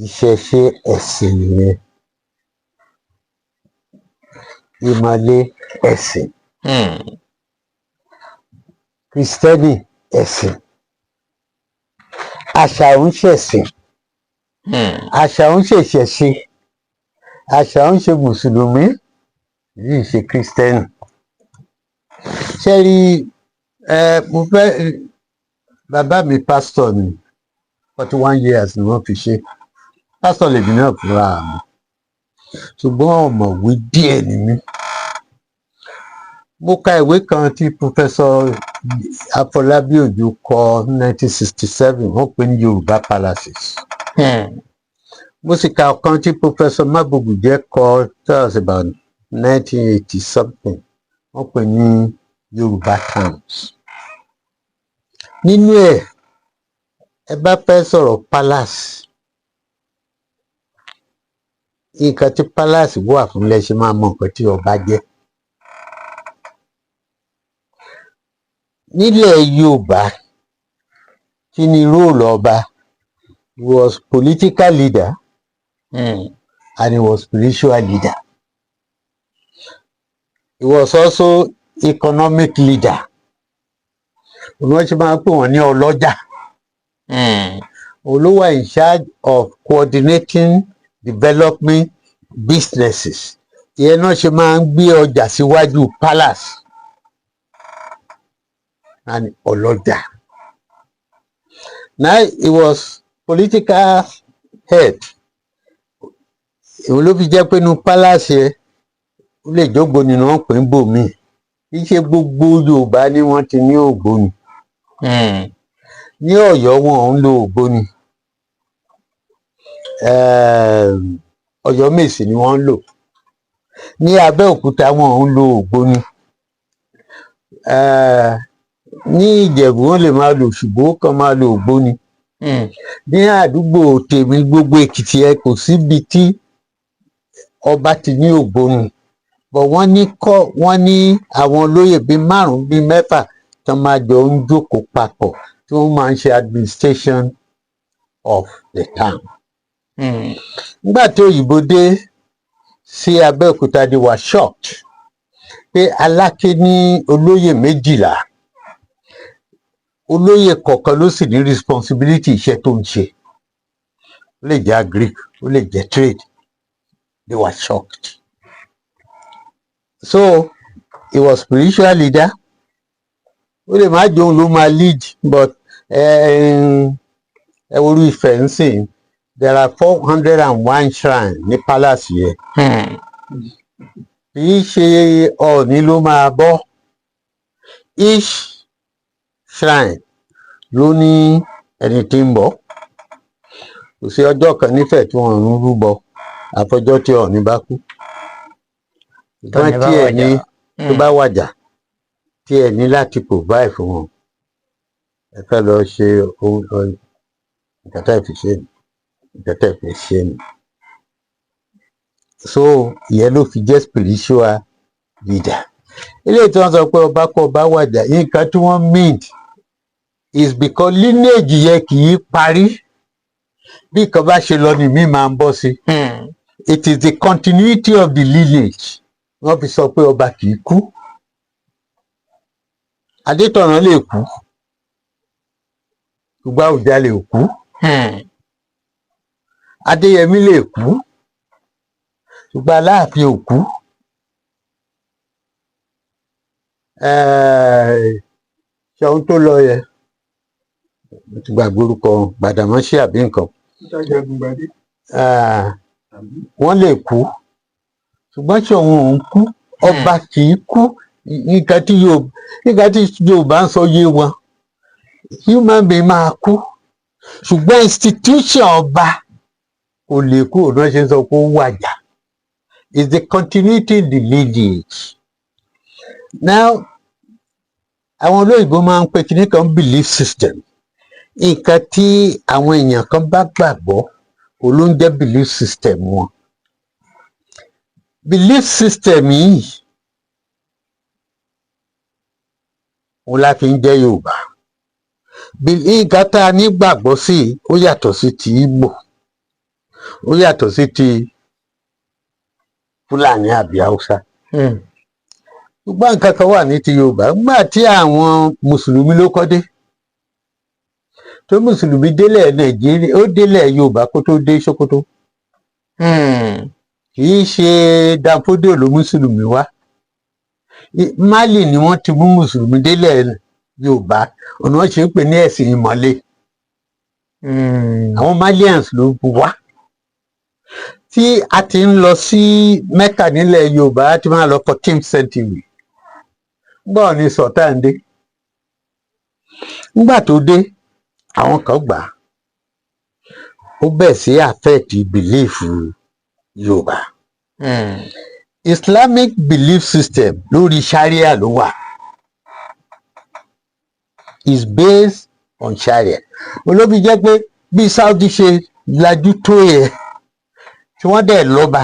ìṣẹ̀ṣe ẹ̀sìn nìyẹn, ìmọ̀le ẹ̀sìn, kristẹni ẹ̀sìn, àṣà ń ṣẹ̀sìn, àṣà ń ṣèṣẹ̀ṣe, àṣà ń ṣe mùsùlùmí, yìí ṣe kristẹni. ṣé rí mo fẹ́ bàbá mi pásítọ̀ ni 41 years ni wọ́n fi ṣe pásítọ̀ lèmi náà fúnra mi, ṣùgbọ́n ọ̀mọ̀wé díẹ̀ ni mí. mo ka ìwé kan tí pòfẹ́sọ̀ Afọlábí Òjó kọ 1967, wọ́n pè ní Yorùbá Palaces. mo sì ka ọ̀kan tí pòfẹ́sọ̀ Mábògùjẹ́ kọ, that was about 1980 something, wọ́n pè ní Yorùbá Towns. nínú ẹ̀ ẹ bá fẹ́ sọ̀rọ̀ palace, nǹkan tí palace wà fún lẹ́sẹ̀ máa mọ nǹkan tí ọba jẹ́. nílẹ̀ Yorùbá kí ni róòlù ọba? He was political leader and he was spiritual leader. He was also economic leader. wọ́n ṣe máa ń pè wọ́n ní ọlọ́jà. Òun ló wà in charge of coordinating development businesses. ìyẹn náà ṣe máa ń gbé ọjà síwájú palace and ọlọ́jà. Now he was political head. òun ló fi jẹ́ pé inú palace yẹn ó lè jógbó nínú wọn pè ń bò míì, kì í ṣe gbogbo Yorùbá ni wọ́n ti ní ògbóni. ní Ọ̀yọ́ wọn ò ń lo ògbóni, Ọ̀yọ́ Mèsì ni wọ́n ń lò. ní Abẹ́òkúta wọn ò ń lo ògbóni. ní Ìjẹ̀bú wọn lè máa lo ṣùgbọ́n ó kàn máa lo ògbóni. ní àdúgbò tèmi gbogbo Èkìtì ẹ kò síbi tí ọba ti ní ògbóni, bọ̀ wọ́n ní àwọn olóyè bíi 5 bíi 6 tán máa jọ ń jókòó papọ̀ tí wọ́n máa ń ṣe administration of the town. nígbà tí òyìnbó dé sí Abẹ́òkúta, they were shocked pé Aláké ní olóyè 12, olóyè kọ̀ọ̀kan ló sì ní responsibility iṣẹ́ tó ń ṣe. ó lè jẹ́ agric, ó lè jẹ́ trade. They were shocked. So he was spiritual leader. ó lè má jẹ́ òun ló máa lead, but ẹ wo orí Ifẹ̀ ń sìn, there are 401 shrines ní palace yẹn. kì í ṣe Ọọ̀ni ló máa bọ́. each shrine ló ní ẹni tí ń bọ̀. kò sí ọjọ́ kan nífẹ̀ẹ́ tí wọ́n ń rúbọ àfọjọ́ tí Ọọ̀ni bá kú. ìtàn tí ẹ̀ ní tó bá wàjà tí ẹ̀ ní láti provide fún wọn, ẹ fẹ́ lọ ṣe nǹkan tẹ́ fi ṣe ni, nǹkan tẹ́ fi ṣe ni. so ìyẹn ló fi jẹ́ spiritual leader. eléyìí tí wọ́n sọ pé ọba kọ́ ọba wàjà, nǹkan tí wọ́n mean is because lineage yẹn kì í parí. bí nǹkan bá ṣe lọ ni mí máa ń bọ́ sí. It is the continuity of the lineage. wọ́n fi sọ pé ọba kì í kú. Adétọ̀nà lè kú, ṣùgbọ́n Àwùjalè ò kú. Adéyẹmí lè kú, ṣùgbọ́n Aláàfin ò kú. Ṣọ̀ún tó lọ yẹ, mo ti gbàgbé orúkọ, Gbàdàmọ́sí àbí nǹkan. wọ́n lè kú, ṣùgbọ́n Ṣọ̀ún ò ń kú. ọba kì í kú. nǹkan tí Yorùbá ń sọ yé wọn. human being máa kú, ṣùgbọ́n institution ọba kò lè kú. òun náà ṣe ń sọ pé ó wàjà. is the continuity in the lineage. Now àwọn olóyìnbó máa ń pè kíní kan belief system. nǹkan tí àwọn èèyàn kan bá gbàgbọ́ òun ló ń jẹ́ belief system wọn. belief system yìí òun la fi ń jẹ́ Yorùbá. nǹkan tá a nígbàgbọ́ sí ó yàtọ̀ sí ti Ìgbò. ó yàtọ̀ sí ti Fúlàní àbí Haúsá. Ṣùgbọ́n nǹkan kan wà ní ti Yorùbá nígbà tí àwọn Mùsùlùmí ló kọ́ dé, tó Mùsùlùmí délẹ̀ Nàìjíríà, ó délẹ̀ Yorùbá kó tó dé Sókótó. Kì í ṣe Danfódò ló Mùsùlùmí wá. Málì ni wọ́n ti mú Mùsùlùmí délẹ̀ Yorùbá, ọ̀nà wọn ṣe ń pè ní ẹ̀sìn ìmọ̀le. Àwọn Malians ló wá. Tí a ti ń lọ sí Mẹ́kà nílẹ̀ Yorùbá, a ti máa lọ 14th century. Gbọ́ ni Sultan dé. Nígbà tó dé, àwọn kan gbà á. Ó bẹ̀ sí affect belief Yorùbá. Islamic belief system lórí Sharia ló wà. Is based on Sharia. Olóbi jẹ́ pé bí Saudi ṣe lajú tó yẹ tí wọ́n dẹ̀ lọ́ba,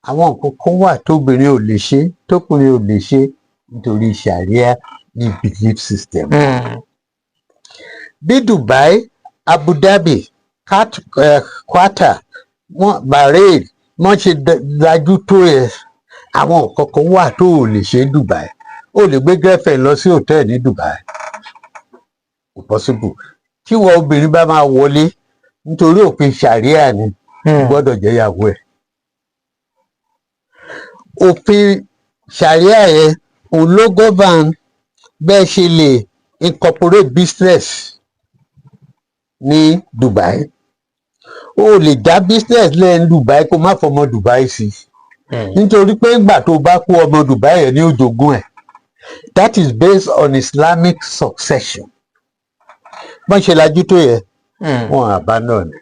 àwọn nǹkan kan wà tóbìnrin ò lè ṣe, tókùnrin ò lè ṣe nítorí Sharia ní belief system. Bí Dubai, Abu Dhabi, Qatar, Bahrain wọ́n ṣe lajú tó yẹ, àwọn nǹkan kan wà tó ò lè ṣe Dubai. O lè gbé girlfriend lọ sí hòtẹ́ẹ̀lì ní Dubai, kò possible. Tí wọ́n obìnrin bá máa wọlé nítorí òfin Sharia ni, gbọ́dọ̀ jẹ́ ìyàwó ẹ̀. Òfin Sharia yẹn òun ló govern bẹ́ẹ̀ ṣe lè incorporate business ní Dubai. O lè dá business lẹ́yìn Dubai kó má fọmọ Dubai sí, nítorí pé ìgbà tó bá kú ọmọ Dubai yẹn ní ó jogún ẹ̀. That is based on Islamic succession. Bọ́n ṣe lajú tó yẹ, wọ́n abandon ni.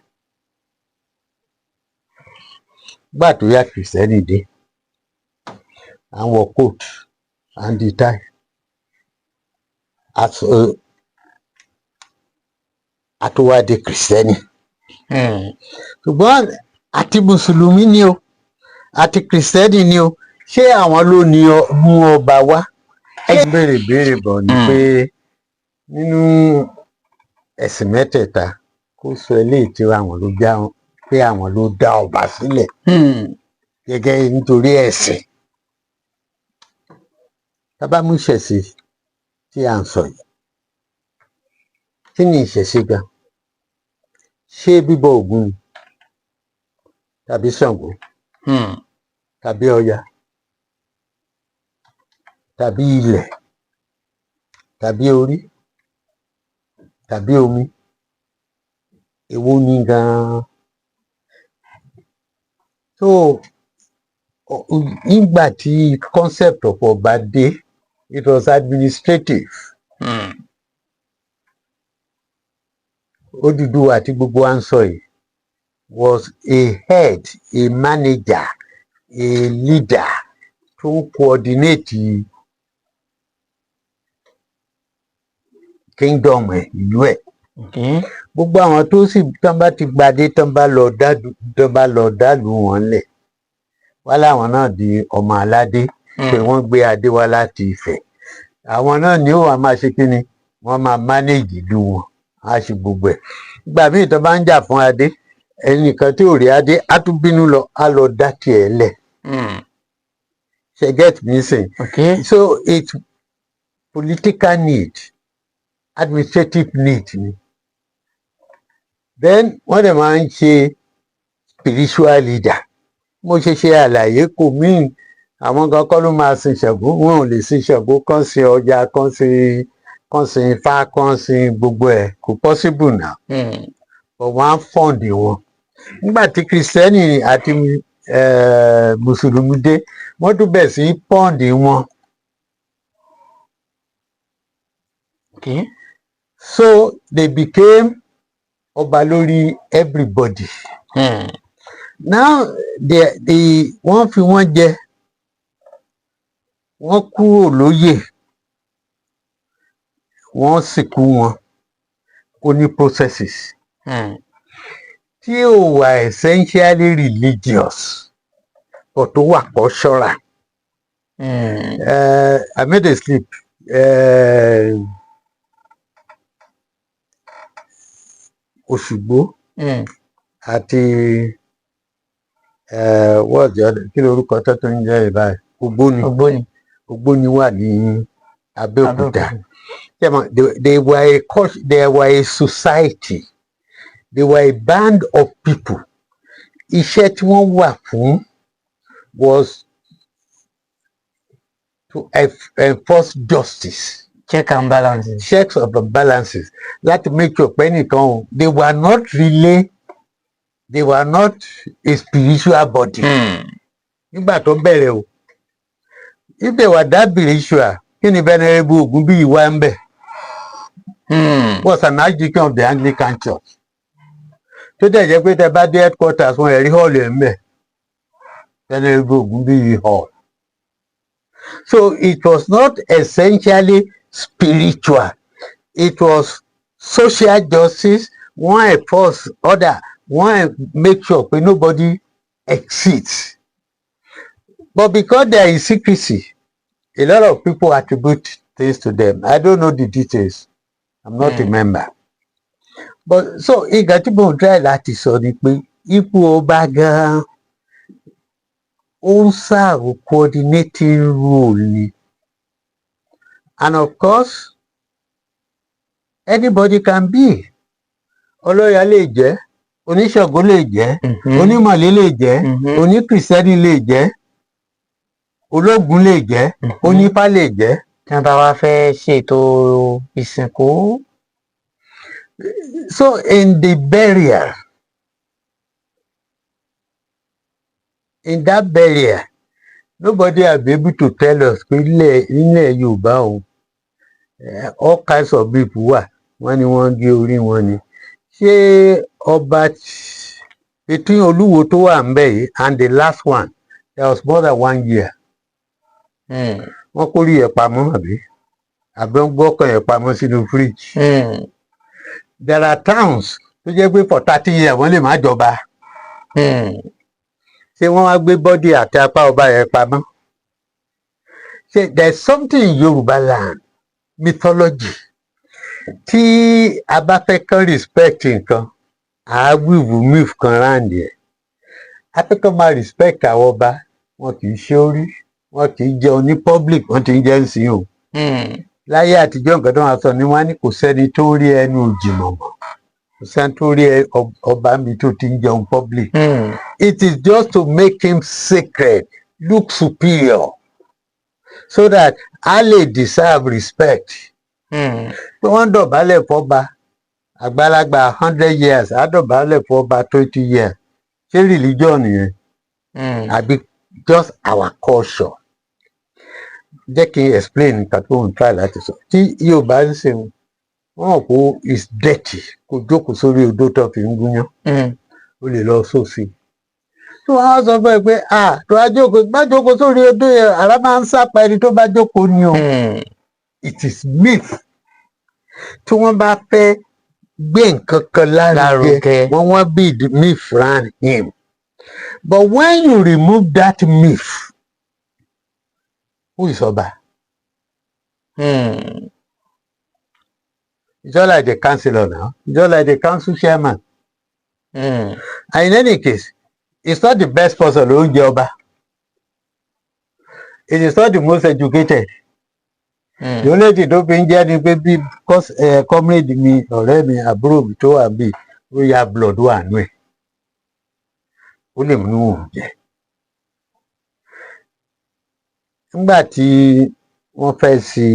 Gbà tó yá Kìrìsìtẹ́nì dé, à ń wọ coat, à ń di tie, àtúwádé Kìrìsìtẹ́nì. Ṣùgbọ́n àti Mùsùlùmí ni o, àti Kìrìsìtẹ́nì ni o, ṣé àwọn ló ní mú ọba wá? Ẹ béèrè bọ̀ ni pé nínú ẹ̀sìn mẹ́tẹ̀ẹ̀ta kó sọ eléyìí tí àwọn ló já pé àwọn ló dá ọba sílẹ̀ gẹ́gẹ́ nítorí ẹ̀sìn. Tá bá mú ìṣẹ̀ṣe tí à ń sọ yìí, kí ni ìṣẹ̀ṣe gan? Ṣé bíbọ Ògún ni? Tàbí Ṣàngó? Tàbí Ọya? Tàbí ilẹ̀? Tàbí orí? Tàbí omi? Èwo ni gan-an? So nígbà tí concept of ọba dé, it was administrative. Odùduwà àti gbogbo wa ń sọ yìí was a head, a manager, a leader to coordinate kingdom ẹ̀, ìlú ẹ̀. Gbogbo àwọn tó sì tán bá ti gbadé tán bá lọ dálùú wọn lẹ̀, wá láwọn náà di ọmọ aládé, pé wọ́n gbé adé wá láti Ifẹ̀. Àwọn náà ni ó wà máa ṣe kí ni, wọ́n máa manage ìlú wọn, á ṣe gbogbo ẹ̀. Ìgbà míì tó bá ń jà fún adé, ẹnìkan tí ò rí adé á tún bínú lọ, á lọ dá tiẹ̀ lẹ̀. Ṣe get me sìn? So it's political need, administrative need ni. Then wọ́n dẹ̀ máa ń ṣe spiritual leader. Mo ṣe àlàyé kò mean àwọn kan kọ́ ló máa sin Ṣàngó, wọn ò lè sin Ṣàngó, kán sin Ọya, kán sin Ifá, kán sin gbogbo ẹ̀, kò possible now. But wọ́n á fund wọn. Nígbà tí Kìrìsìtẹ́nì àti Mùsùlùmí dé, wọ́n tún bẹ̀ sí fund wọn. So they became ọba lórí everybody. Now wọ́n fi wọ́n jẹ, wọ́n kúrò lóyè, wọ́n sìnkú wọn, ó ní processes tí ò wà essentially religious but tó wà cultural. I made a slip. Òṣùgbó àti what's the other kí lorúkọ tó ń jẹ́ ìbáyìí Ògbóni wà ní Abẹ́òkúta. They were a society, they were a band of people. Iṣẹ́ tí wọ́n wà fún was to enforce justice. Checks and balances. Láti make sure pé nìkan they were not a spiritual body. Nígbà tó bẹ̀rẹ̀ o, if they were that spiritual, kí ni Venerable Ògúnbíyì wá ń bẹ̀? Was an archdeacon of the Anglican Church. Tó dẹ̀ jẹ́ pé tẹ bá dé headquarters wọn ẹ̀rí hall ẹ̀ ń bẹ̀, Venerable Ògúnbíyì hall. So it was not essentially spiritual. It was social justice. One enforce order. One make sure that nobody exceeds. But because there is secrecy, a lot of people attribute things to them. I don't know the details. I'm not a member. But so ìgbà tí mo try láti sọ ni pé ipò ọba gan ó ń serve coordinating role ni. And of course, anybody can be. Ọlọ́ya lè jẹ́, oníṣàngó lè jẹ́, onímọ̀lé lè jẹ́, oníkìrìsìtẹ́nì lè jẹ́, ológun lè jẹ́, onífá lè jẹ́. Tí wọ́n bá wá fẹ́ ṣètò ìsìnkú. So in that burial, nobody will be able to tell us pé nílẹ̀ Yorùbá o, all kinds of people wà, wọ́n ní wọ́n gé orí wọn ni. Ṣé ọba between Olúwo tó wà ń bẹ̀ yìí and the last one, there was more than 1 year. Wọ́n kórìí ẹ̀ pamọ́ àbí wọ́n gbọ́kàn ẹ̀ pamọ́ sínú fridge. There are towns tó jẹ́ pé for 30 years wọ́n lè má jọba. Ṣé wọ́n wá gbé bọ́dì àti apá ọba yẹn pamọ́? Ṣé there is something in Yoruba land, mythology, tí a bá fẹ́ kán respect nǹkan, àá wíwú myth kan round ẹ̀. A fẹ́ kán máa respect àwọn ọba, wọn kì í ṣe orí, wọn kì í jẹun ní public, wọn ti ń jẹ́ ń sìn o. Láyé àtijọ́ nǹkan tó máa sọ ni wọ́n á ní kò sẹ́ni tó rí ẹnu òjìmọ̀ mọ́, kò sẹ́ni tó rí ọba mi tó ti ń jẹun public. It is just to make him sacred, look superior, so that a lè deserve respect. Pé wọ́n dọ̀bálẹ̀ fọ́ba àgbàlagbà 100 years, á dọ̀bálẹ̀ fọ́ba 20 years. Ṣé religion yẹn? Àbí just our culture? Jẹ́ kí n explain nǹkan tó ń try láti sọ. Tí Yorùbá ń ṣe wọ́n mọ̀ pé it's dirty kó jókòó sórí odó tó fi ń gúnyán. O lè lọ sósì. Tí wọ́n á sọ fún ẹ pé tó bá jókòó sórí odó yẹn, àrá máa ń sápa ẹni tó bá jókòó ni o. It is myth. Tí wọ́n bá fẹ́ gbé nǹkan kan lárugẹ, wọ́n build myth around him. But when you remove that myth, who is ọba? It's just like the councillor now. It's just like the council chairman. And in any case, it's not the best person ló ń jẹ ọba. It is not the most educated. The only thing tó fi ń jẹ́ ni pé bí comrade mi, ọ̀rẹ́ mi, àbúrò mi tó wà bí ó ya blood wà nú ẹ̀. Ó lè mú òun jẹ. Nígbà tí wọ́n fẹ́ sí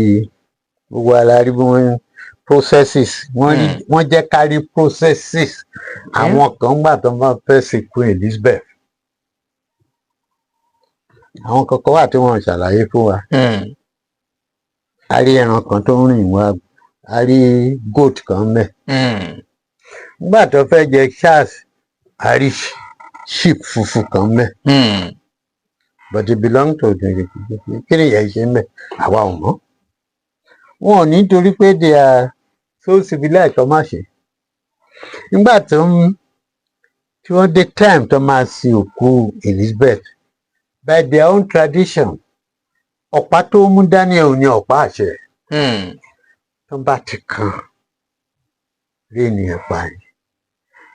gbogbo alárí bí wọ́n processes, wọ́n jẹ́ kárí processes. Àwọn kan gbà tó máa fẹ́ sí Queen Elizabeth. Àwọn kankan wà tí wọ́n ṣàlàyé fún wa. A rí ẹran kan tó ń rìn wá, a rí goat kan mẹ́. Nígbà tó fẹ́ jẹ Charles, a rí sheep funfun kan mẹ́. But it belong to the kí ni ìyẹn ṣe ń bẹ̀? Àwa ò mọ̀. Wọn ò ní torí pé they are so civilized tó má ṣe. Nígbà tí wọ́n dé time tó máa sin òkú Elizabeth, by their own tradition, ọ̀pá tó mú dání ẹ̀ ò ní ọ̀pá àṣẹ. Tó bá ti kan rí ènìyàn pa ni.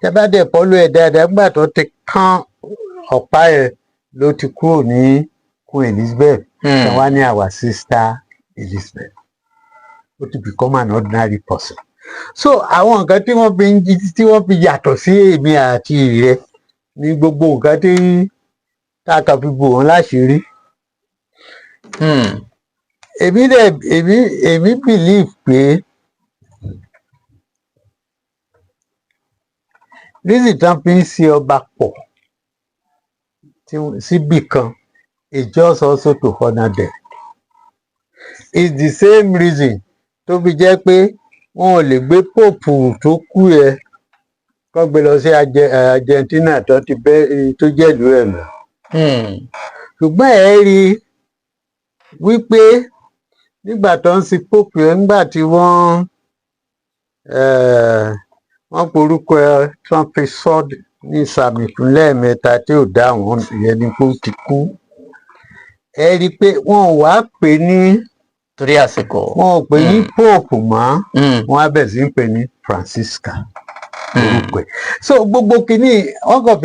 tẹ́ bá dẹ̀ pọ́lú ẹ̀ dáadáa nígbà tó ti kán ọ̀pá ẹ̀ ló ti kúrò ní Queen Elizabeth kan wá ní our sister Elizabeth ó ti become an ordinary person. So àwọn nǹkan tí wọ́n fi yàtọ̀ sí èmi àti rẹ ní gbogbo nǹkan tí tá a kàn fi bò wọ́n láṣìírí. èmi believe pé reason tán fi ń ṣe ọba pọ̀ síbì kan is just also to honour them. It's the same reason tó fi jẹ́ pé wọn ò lè gbé pope tó kú ẹ kó gbé lọ sí Argentina tó jẹ́ ìlú ẹ̀ lọ. ṣùgbọ́n ẹ rí i wípé nígbà tó ń sin pope ẹ nígbà tí wọ́n porúkọ ẹ tí wọ́n fi sọ ní ìsàmì ìpínlẹ̀ mẹ́ta tí ò dá àwọn ìyẹn ni pé ó ti kú. ẹ rí i pé wọn ò wá pè ní torí àsìkò wọn ò pè ní pope mọ́ wọn á bẹ̀rẹ̀ sí ń pè ní Francisca orúkọ ẹ̀. So gbogbo kìíní wọ́n kàn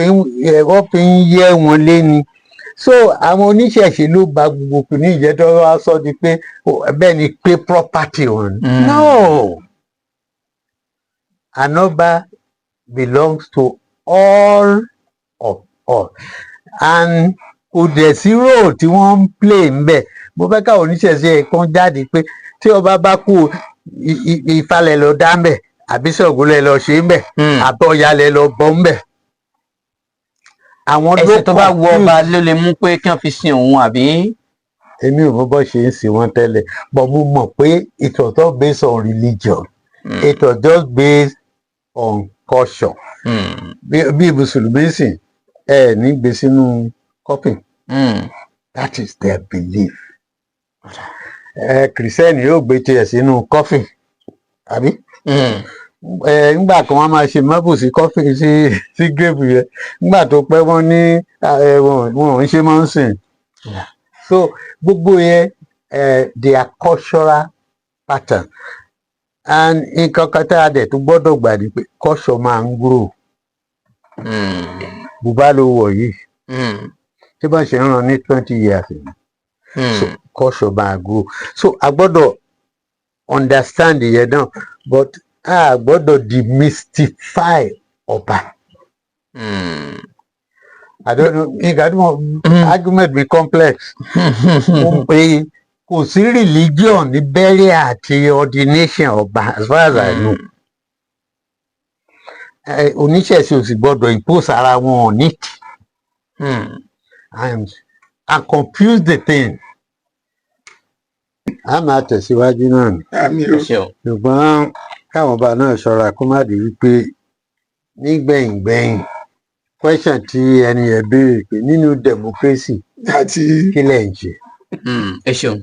fi ń yẹ wọn lé ni. So àwọn oníṣẹ̀ṣe ló ba gbogbo kìíní ìjẹ́ tó wá sọ di pé bẹ́ẹ̀ ni pé property wọn. No, an ọba belongs to all of us and kò dẹ̀ sí role tí wọ́n ń play ń bẹ̀. Mo fẹ́ káwọn oníṣẹ̀ṣe kan jáde pé tí ọba bá kú ìfalẹ̀ lọ dá ń bẹ̀ àbí Ṣàngó lọ ṣe ń bẹ̀ àbọ̀yálẹ̀ lọ bọ́ ń bẹ̀. Àwọn ẹ̀sìn tó bá wù ọba ló lè mú pé kí wọ́n fi sin òun àbí. èmi ò mọ bó ṣe ń sìn wọ́n tẹ́lẹ̀ but mo mọ̀ pé it was not based on religion. It was just based on culture. bí mùsùlùmí sìn ẹ ní gbé sínú coffin. That is their belief. Kìrìsìtẹ́nì yóò gbé tiẹ̀ sínú coffin àbí. Nígbà kan wọ́n máa ṣe mábù sí coffin sí grave yẹn nígbà tó pẹ́ wọ́n ní wọn ò ń ṣe máa ń sìn. So gbogbo yẹn their cultural pattern and nǹkan kan tá a dẹ̀ tó gbọ́dọ̀ gbà ní pé culture máa ń grow. bùbá ló wọ̀ yìí tí bá ṣe ń ràn ní 20 years so culture máa grow. So a gbọ́dọ̀ understand yẹn náà but a gbọ́dọ̀ demystify ọba. I don't know nǹkan tí argument be complex. mo pe kò sí religion ní burial àti ordination ọba as far as I know. oníṣẹ̀ṣe ò sì gbọ́dọ̀ impose ara wọn on it. and confuse the thing. a máa tẹ̀síwájú náà ni. ṣùgbọ́n káwọn ọba náà ṣọ́ra kó má di wípé nígbẹ̀yìngbẹ̀yìn question tí ẹni yẹn béèrè pé nínú democracy kí lẹ̀ ń ṣe. ẹ ṣeun.